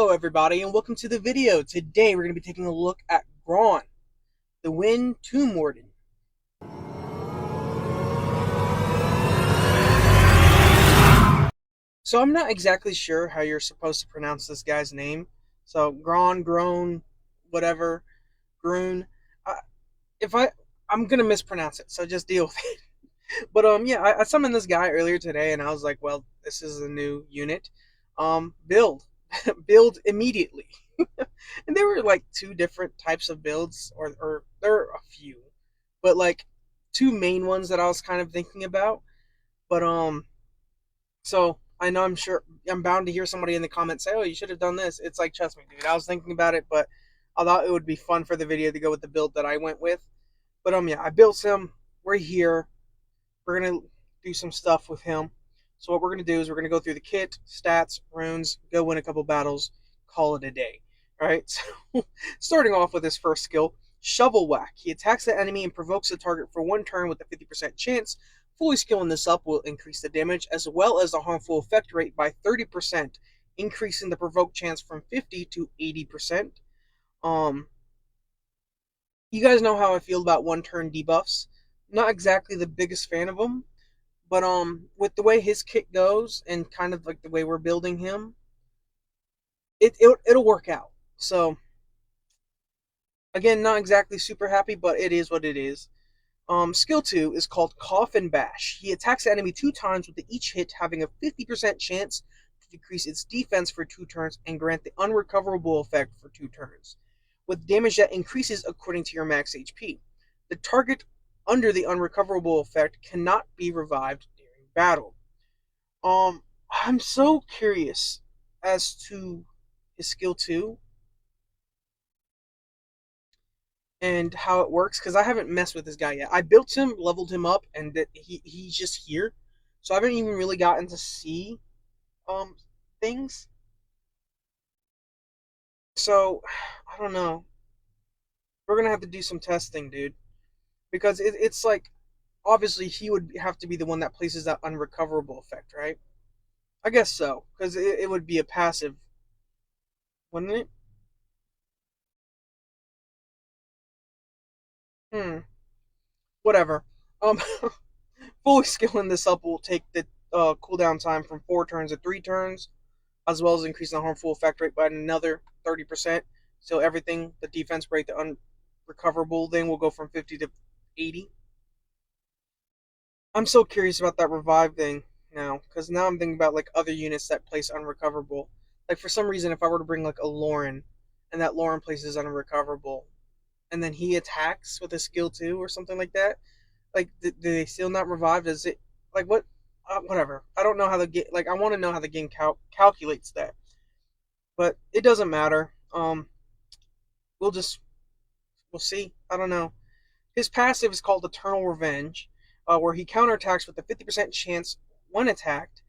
Hello everybody and welcome to the video. Today we're going to be taking a look at Gronn, the Wind Tomb Warden. So I'm not exactly sure how you're supposed to pronounce this guy's name. So Gronn, whatever, Groon. Uh, if I'm going to mispronounce it, so just deal with it. But yeah, I summoned this guy earlier today and I was like, well, this is a new unit. Build. Build immediately. And there were like two different types of builds, or there are a few, but like two main ones that I was kind of thinking about. But so I know I'm bound to hear somebody in the comments say, "Oh, you should have done this." It's like, trust me, dude. I was thinking about it, but I thought it would be fun for the video to go with the build that I went with. But yeah, I built him. We're here. We're gonna do some stuff with him. So what we're gonna do is we're gonna go through the kit, stats, runes, go win a couple battles, call it a day. Alright, so starting off with his first skill, Shovel Whack. He attacks the enemy and provokes the target for one turn with a 50% chance. Fully skilling this up will increase the damage as well as the harmful effect rate by 30%, increasing the provoke chance from 50 to 80%. You guys know how I feel about one turn debuffs. Not exactly the biggest fan of them, but with the way his kit goes and kind of like the way we're building him, it'll work out. So again, not exactly super happy, but it is what it is. Skill 2 is called Coffin Bash. He attacks the enemy 2 times with each hit having a 50% chance to decrease its defense for 2 turns and grant the unrecoverable effect for 2 turns, with damage that increases according to your max HP. The target under the unrecoverable effect cannot be revived during battle. I'm so curious as to his skill 2 and how it works because I haven't messed with this guy yet. I built him, leveled him up, and he's just here, so I haven't even really gotten to see um things. So I don't know. We're gonna have to do some testing, dude, because it's like obviously he would have to be the one that places that unrecoverable effect, right? I guess so, because it would be a passive, wouldn't it? Hmm. Whatever. Um, fully skilling this up will take the cooldown time from 4 turns to 3 turns, as well as increasing the harmful effect rate by another 30%. So everything, the defense rate, the unrecoverable thing will go from 50 to 80. I'm so curious about that revive thing now, because now I'm thinking about like other units that place unrecoverable. Like for some reason, if I were to bring like a Lauren, and that Lauren places unrecoverable, and then he attacks with a skill 2 or something like that, like do they still not revive? Does it like what? Whatever. I don't know how the game. Like I want to know how the game calculates that, but it doesn't matter. We'll just we'll see. I don't know. His passive is called Eternal Revenge, where he counterattacks with a 50% chance when attacked.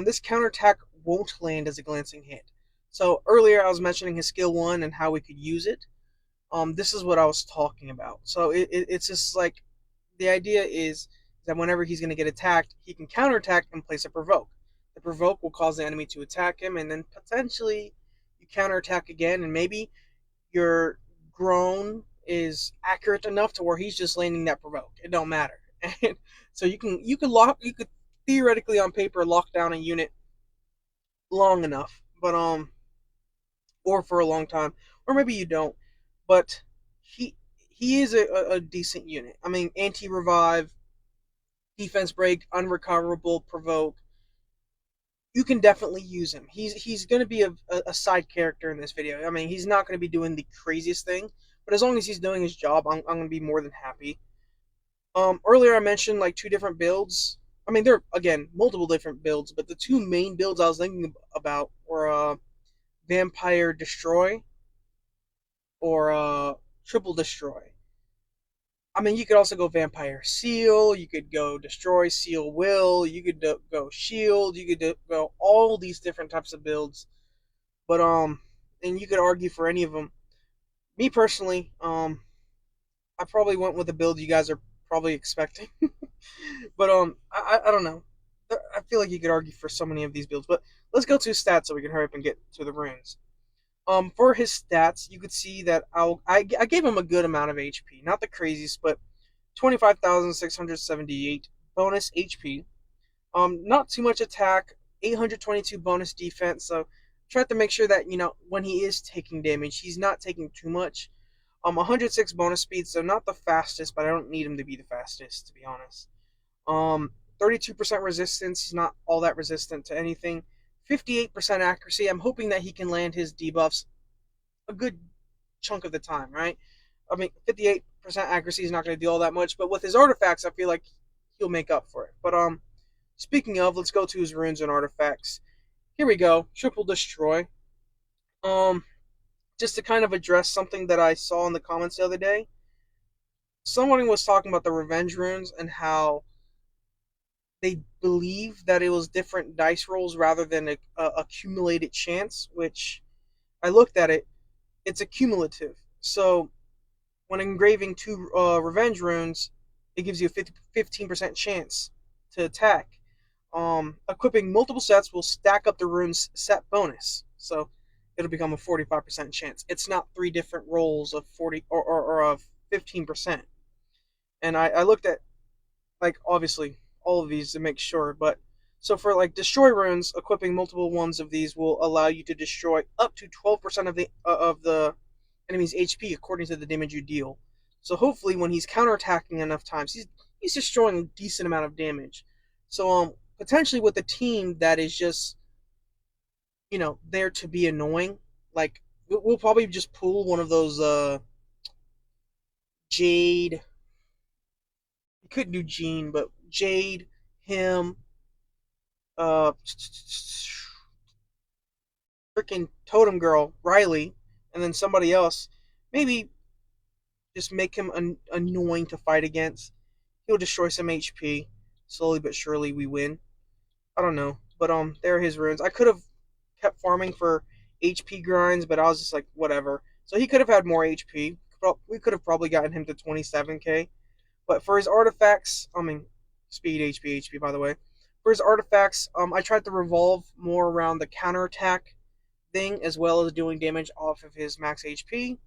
This counterattack won't land as a glancing hit. So earlier I was mentioning his skill 1 and how we could use it. This is what I was talking about. So it's just like the idea is that whenever he's going to get attacked, he can counterattack and place a provoke. The provoke will cause the enemy to attack him, and then potentially you counterattack again, and maybe your Gronn is accurate enough to where he's just landing that provoke. It don't matter. And so you could theoretically on paper lock down a unit long enough, but or for a long time, or maybe you don't. But he is a decent unit. I mean, anti revive, defense break, unrecoverable, provoke. You can definitely use him. He's going to be a side character in this video. I mean, he's not going to be doing the craziest thing, but as long as he's doing his job, I'm going to be more than happy. Earlier I mentioned like two different builds. I mean, there are again multiple different builds, but the two main builds I was thinking about were Vampire Destroy or Triple Destroy. I mean, you could also go Vampire Seal. You could go Destroy Seal Will. You could go Shield. You could go all these different types of builds. But and you could argue for any of them. Me personally, I probably went with the build you guys are probably expecting. But I don't know. I feel like you could argue for so many of these builds. But let's go to stats so we can hurry up and get to the runes. For his stats, you could see that I gave him a good amount of HP, not the craziest, but 25,678 bonus HP. Not too much attack, 822 bonus defense. So tried to make sure that when he is taking damage, he's not taking too much. 106 bonus speed, so not the fastest, but I don't need him to be the fastest, to be honest. 32% resistance. He's not all that resistant to anything. 58% accuracy. I'm hoping that he can land his debuffs a good chunk of the time, right? I mean, 58% accuracy is not going to do all that much, but with his artifacts, I feel like he'll make up for it. But speaking of, let's go to his runes and artifacts. Here we go. Triple destroy. Um, just to kind of address something that I saw in the comments the other day. Someone was talking about the revenge runes and how they believe that it was different dice rolls rather than a accumulated chance, which I looked at it. It's accumulative. So when engraving two revenge runes, it gives you a 15% chance to attack. Equipping multiple sets will stack up the rune's set bonus, so it'll become a 45% chance. It's not three different rolls of 40 or of 15%. And I looked at, like, obviously all of these to make sure, but so for like destroy runes, equipping multiple ones of these will allow you to destroy up to 12% of the enemy's HP according to the damage you deal. So hopefully, when he's counterattacking enough times, he's destroying a decent amount of damage. So potentially with a team that is just there to be annoying, like we'll probably just pull one of those Jade. You could do Gene, but Jade, him, uh, freaking Totem Girl, Riley, and then somebody else. Maybe just make him annoying to fight against. He'll destroy some HP. Slowly but surely, we win. I don't know, but there are his runes. I could have kept farming for HP grinds, but I was just like, whatever. So he could have had more HP. We could have probably gotten him to 27k. But for his artifacts, I mean, speed, HP, by the way. For his artifacts, I tried to revolve more around the counterattack thing as well as doing damage off of his max HP.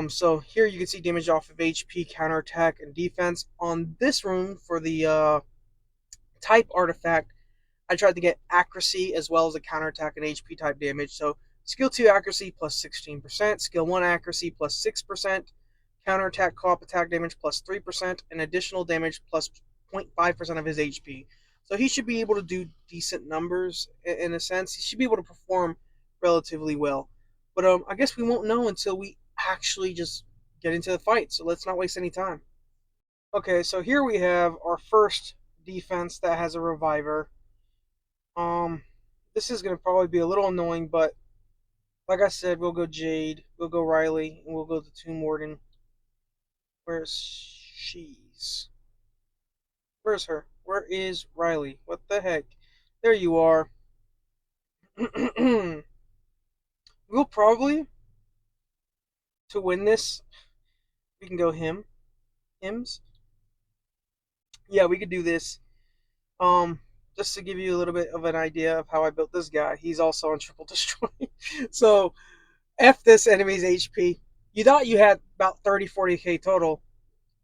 So here you can see damage off of HP, counterattack, and defense. On this rune for the type artifact, I tried to get accuracy as well as a counterattack and HP type damage. So skill 2 accuracy plus 16%, skill 1 accuracy plus 6%, counterattack co-op attack damage plus 3%, and additional damage plus 0.5% of his HP. So he should be able to do decent numbers in a sense. He should be able to perform relatively well. But I guess we won't know until we actually just get into the fight. So let's not waste any time. Okay, so here we have our first defense that has a reviver. This is gonna probably be a little annoying, but like I said, we'll go Jade, we'll go Riley, and we'll go the Tomb Warden. Where's she's? Where's her? Where is Riley? What the heck? There you are. We'll probably, to win this, we can go hims. Yeah, we could do this. Just to give you a little bit of an idea of how I built this guy, he's also on triple destroy. So F this enemy's HP. You thought you had about 30-40k total.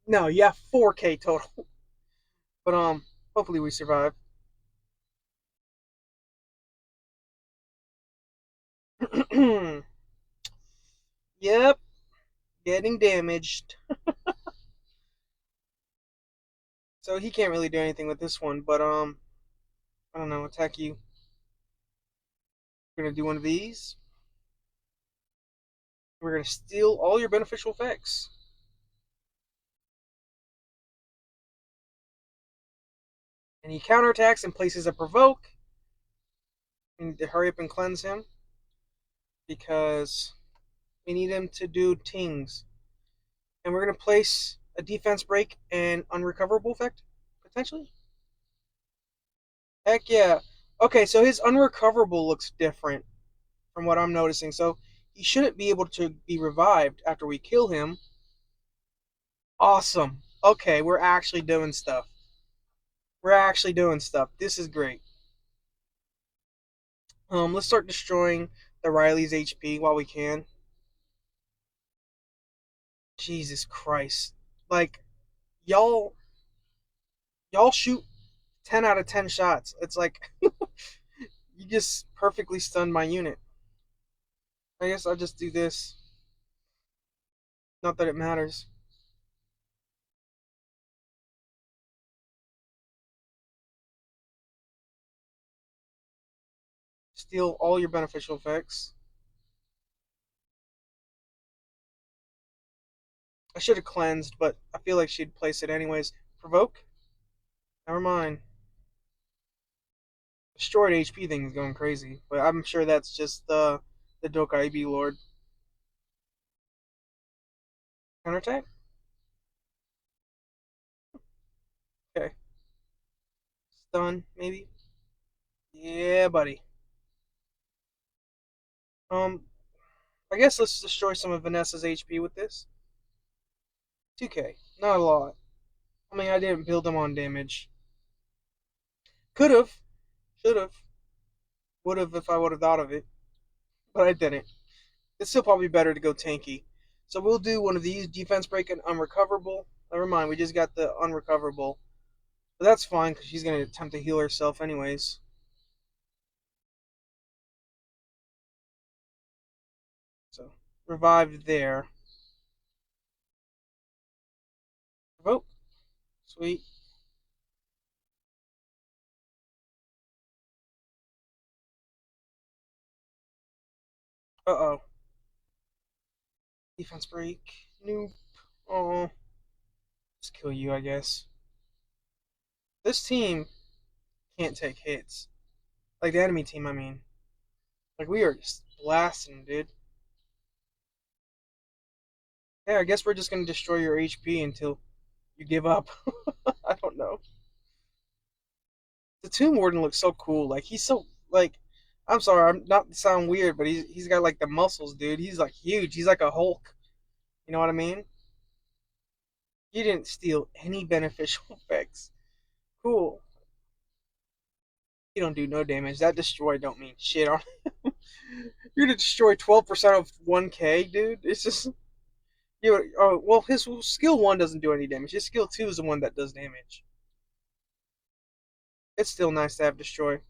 No, you have 4k total. But hopefully we survive. Yep, getting damaged. So he can't really do anything with this one, but I don't know, attack you. We're gonna do one of these. We're gonna steal all your beneficial effects. And he counterattacks and places a provoke. We need to hurry up and cleanse him because we need him to do tings. And we're gonna place a defense break and unrecoverable effect, potentially. Heck yeah. Okay, so his unrecoverable looks different from what I'm noticing. So he shouldn't be able to be revived after we kill him. Awesome. Okay, we're actually doing stuff. We're actually doing stuff. This is great. Let's start destroying the Riley's HP while we can. Jesus Christ. Like, y'all y'all shoot 10 out of 10 shots. It's like you just perfectly stunned my unit. I guess I'll just do this. Not that it matters. Steal all your beneficial effects. I should have cleansed, but I feel like she'd place it anyways. Provoke? Never mind. Destroyed HP thing is going crazy, but I'm sure that's just the Dokaibi Lord. Counterattack? Okay. Stun, maybe? Yeah, buddy. Um, I guess let's destroy some of Vanessa's HP with this. 2k. Not a lot. I mean, I didn't build them on damage. Could have. Should have. Would have if I would have thought of it. But I didn't. It's still probably better to go tanky. So we'll do one of these, defense break and unrecoverable. Never mind, we just got the unrecoverable. But that's fine, because she's going to attempt to heal herself anyways. So, revived there. Provoke. Sweet. Uh-oh. Defense break. Nope. Oh. Just kill you, I guess. This team can't take hits. Like the enemy team, I mean. Like, we are just blasting, dude. Yeah, I guess we're just gonna destroy your HP until you give up. I don't know. The Tomb Warden looks so cool. Like, he's so, like, I'm sorry, I'm not to sound weird, but he's got like the muscles, dude. He's like huge. He's like a Hulk. You know what I mean? You didn't steal any beneficial effects. Cool. You don't do no damage. That destroy don't mean shit on. You're gonna destroy 12% of 1k, dude. It's just you. Oh well, his skill one doesn't do any damage. His skill two is the one that does damage. It's still nice to have destroy.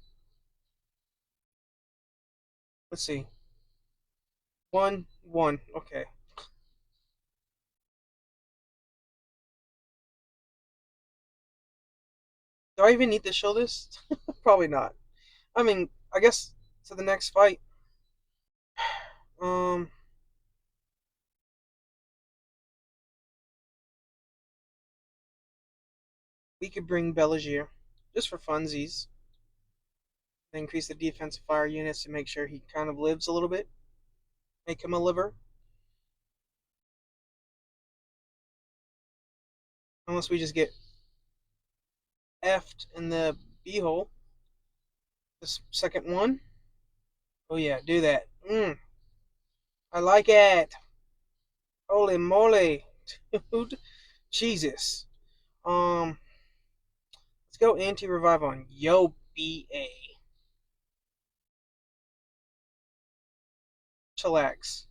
Let's see. 1-1. Okay. Do I even need to show this? Probably not. I mean, I guess to the next fight. Um, we could bring Belagier just for funsies. Increase the defense of fire units to make sure he kind of lives a little bit. Make him a liver. Unless we just get effed in the beehole. This second one. Oh yeah, do that. I like it. Holy moly, dude. Jesus. Let's go anti-revive on Yo BA. Chillax.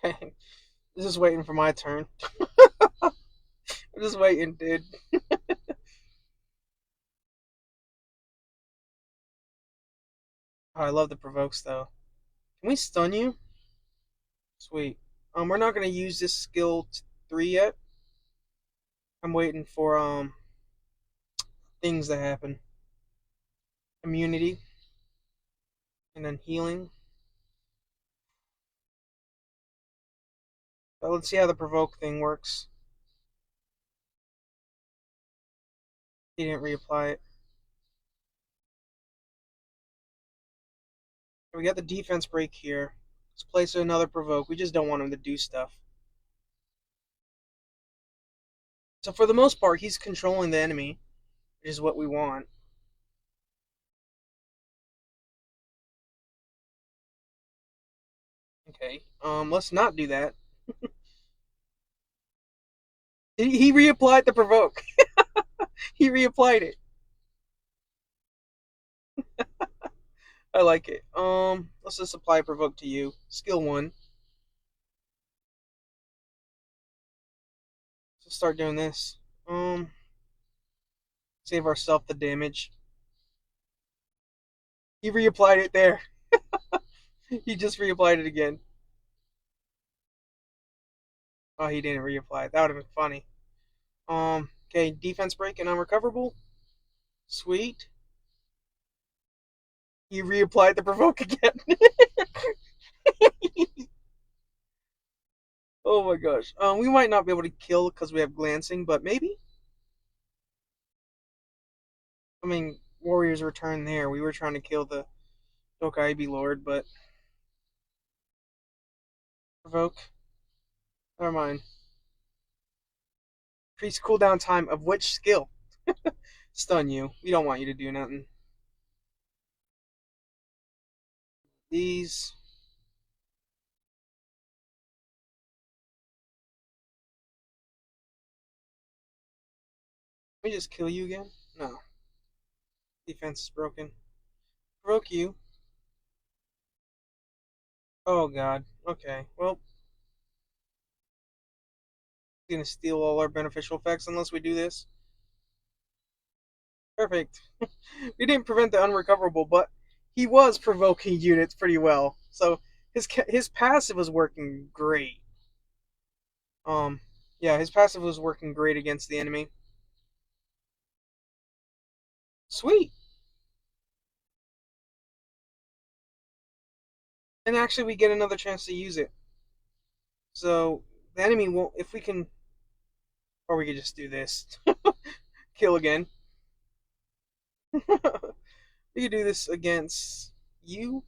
I'm just waiting for my turn. I'm just waiting, dude. Oh, I love the provokes though. Can we stun you? Sweet. We're not gonna use this skill 3 yet. I'm waiting for things to happen. Immunity and then healing. But let's see how the provoke thing works. He didn't reapply it. We got the defense break here. Let's place another provoke. We just don't want him to do stuff. So for the most part, he's controlling the enemy, which is what we want. Okay. Let's not do that. He reapplied the provoke. He reapplied it. I like it. Let's just apply provoke to you. Skill one. Let's start doing this. Save ourselves the damage. He reapplied it there. He just reapplied it again. Oh, he didn't reapply it. That would have been funny. Okay, defense break and unrecoverable. Sweet. He reapplied the provoke again. Oh my gosh. We might not be able to kill because we have glancing, but maybe. I mean, Warriors return there. We were trying to kill the Dokaibi Lord, but provoke. Never mind. Increase cooldown time of which skill? Stun you. We don't want you to do nothing. These. Let me just kill you again? No. Defense is broken. Provoke you. Oh god. Okay. Well, he's gonna steal all our beneficial effects unless we do this. Perfect. We didn't prevent the unrecoverable, but he was provoking units pretty well. So his passive was working great. Um, yeah, his passive was working great against the enemy. Sweet. And actually, we get another chance to use it. So the enemy won't. If we can, or we could just do this. Kill again. We could do this against you.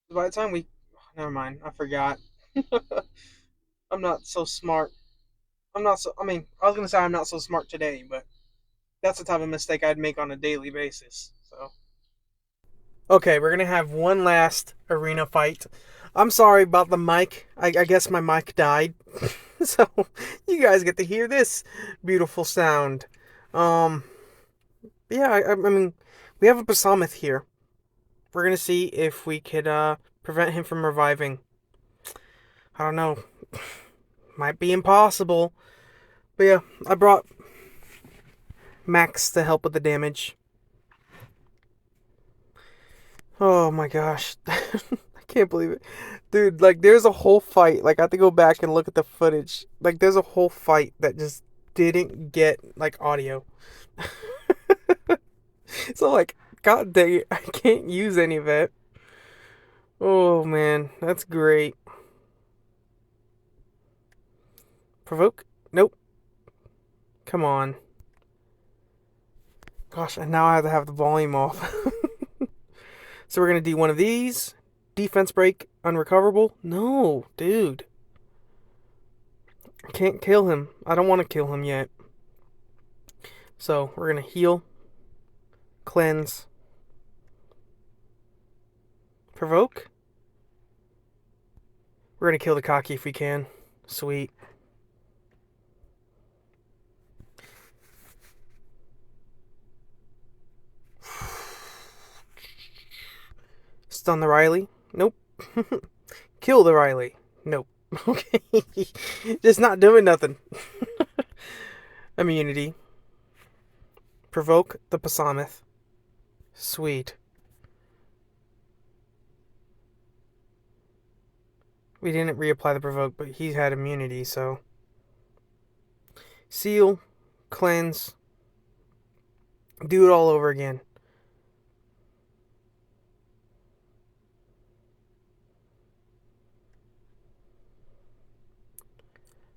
By the time we, never mind. I forgot. I'm not so smart. I'm not so. I mean, I was gonna say I'm not so smart today, but that's the type of mistake I'd make on a daily basis. So. Okay, we're gonna have one last arena fight. I'm sorry about the mic. I guess my mic died, so you guys get to hear this beautiful sound. Um, yeah, I mean, we have a Besameth here. We're gonna see if we could prevent him from reviving. I don't know. Might be impossible. But yeah, I brought Max to help with the damage. Oh my gosh. I can't believe it. Dude, like there's a whole fight. Like I have to go back and look at the footage. Like there's a whole fight that just didn't get like audio. So like, god dang it, I can't use any of it. Oh man, that's great. Provoke? Nope. Come on. Gosh, and now I have to have the volume off. So we're gonna do one of these. Defense break, unrecoverable. No, dude. I can't kill him. I don't want to kill him yet. So we're gonna heal, cleanse, provoke. We're gonna kill the cocky if we can. Sweet. Stun the Riley. Nope. Kill the Riley. Nope. Okay. Just not doing nothing. Immunity. Provoke the Besameth. Sweet. We didn't reapply the provoke, but he had immunity, so. Seal. Cleanse. Do it all over again.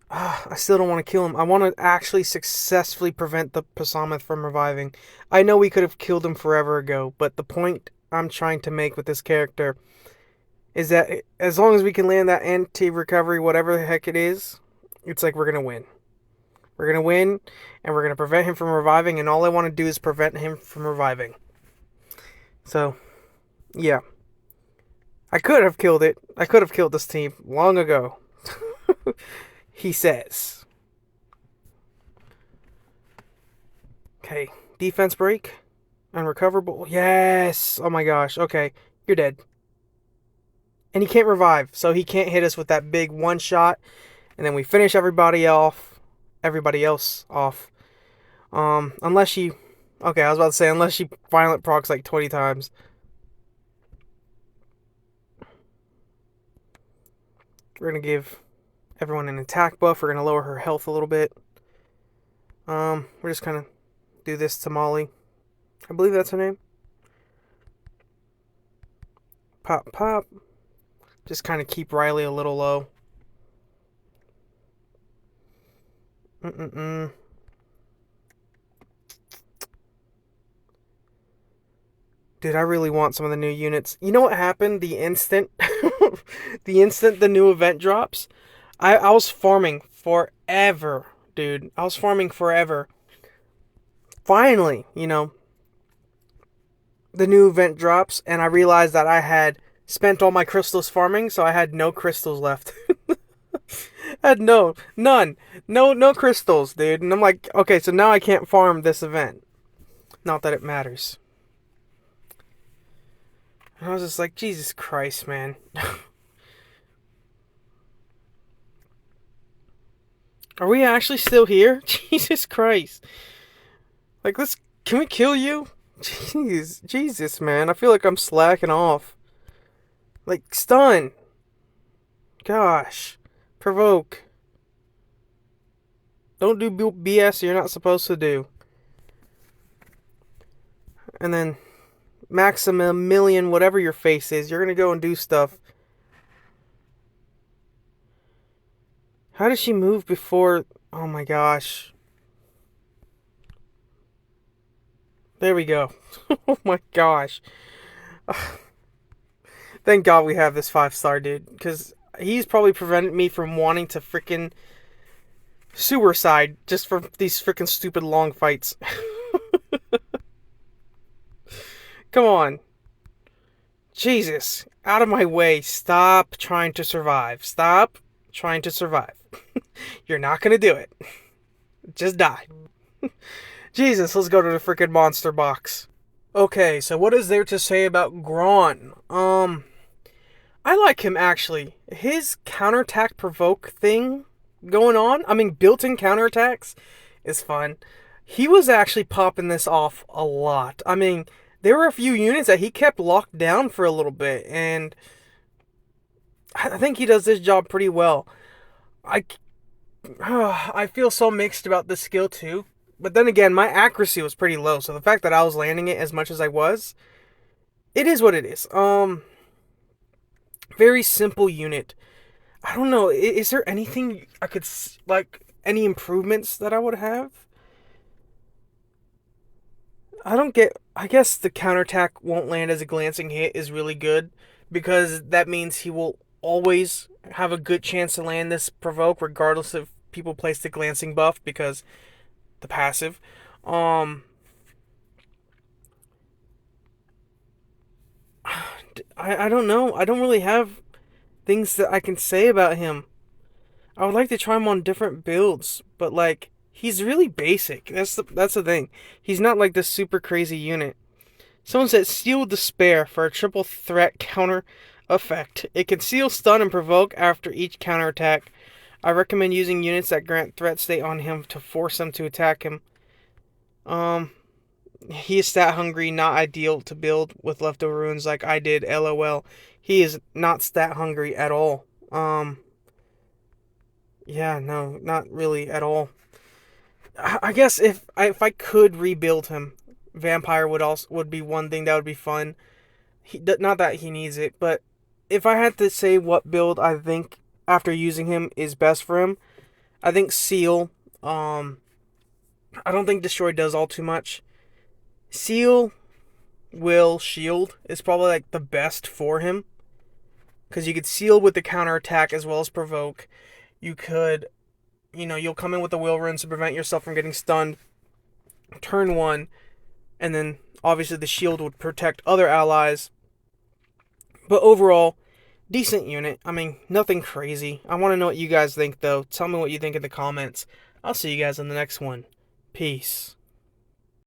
I still don't want to kill him. I want to actually successfully prevent the Besameth from reviving. I know we could have killed him forever ago, but the point I'm trying to make with this character is that as long as we can land that anti-recovery, whatever the heck it is, it's like we're going to win. We're going to win, and we're going to prevent him from reviving, and all I want to do is prevent him from reviving. So, yeah. I could have killed it. I could have killed this team long ago. He says. Okay, defense break. Unrecoverable. Yes! Oh my gosh. Okay, you're dead. And he can't revive, so he can't hit us with that big one shot. And then we finish everybody off. Everybody else off. Unless she. Okay, I was about to say, unless she violent procs like 20 times. We're gonna give everyone an attack buff. We're gonna lower her health a little bit. We're just gonna do this to Molly. I believe that's her name. Pop, pop. Just kind of keep Riley a little low. Mm-mm-mm. Dude, I really want some of the new units. You know what happened the instant the new event drops? I was farming forever, dude. I was farming forever. Finally, the new event drops and I realized that I had spent all my crystals farming, so I had no crystals left. I had none. No crystals, dude. And I'm like, okay, so now I can't farm this event. Not that it matters. And I was just like, Jesus Christ, man. Are we actually still here? Jesus Christ. Like, can we kill you? Jeez, Jesus, man. I feel like I'm slacking off. Like, stun. Gosh. Provoke. Don't do BS you're not supposed to do. And then Maximilian, whatever your face is, you're gonna go and do stuff. How does she move before? Oh my gosh. There we go. Oh my gosh. Thank God we have this 5-star dude, because he's probably prevented me from wanting to freaking suicide just for these freaking stupid long fights. Come on. Jesus. Out of my way. Stop trying to survive. Stop trying to survive. You're not gonna do it. Just die. Jesus, let's go to the freaking monster box. Okay, so what is there to say about Gronn? I like him actually. His counterattack provoke thing going on, I mean built-in counterattacks, is fun. He was actually popping this off a lot. I mean, there were a few units that he kept locked down for a little bit, and I think he does this job pretty well. I I feel so mixed about this skill too. But then again, my accuracy was pretty low, so the fact that I was landing it as much as I was, it is what it is. Very simple unit. I don't know. Is there anything I could like any improvements that I would have? I don't get. I guess the counterattack won't land as a glancing hit is really good because that means he will always have a good chance to land this provoke regardless if people place the glancing buff because the passive. Um, I don't know. I don't really have things that I can say about him. I would like to try him on different builds, but like he's really basic. That's the thing. He's not like this super crazy unit. Someone said Seal Despair for a triple threat counter effect. It can seal, stun, and provoke after each counterattack. I recommend using units that grant threat state on him to force them to attack him. He is stat hungry, not ideal to build with leftover runes like I did. LOL. He is not stat hungry at all. Yeah, no, not really at all. I guess if I could rebuild him, Vampire would be one thing that would be fun. Not that he needs it, but if I had to say what build I think after using him is best for him, I think Seal. I don't think Destroy does all too much. Seal, Will, Shield is probably like the best for him because you could seal with the counterattack as well as provoke. You could, you'll come in with the will runes to prevent yourself from getting stunned. Turn 1, and then obviously the shield would protect other allies. But overall, Decent unit. I mean, nothing crazy. I want to know what you guys think, though. Tell me what you think in the comments. I'll see you guys in the next one. Peace.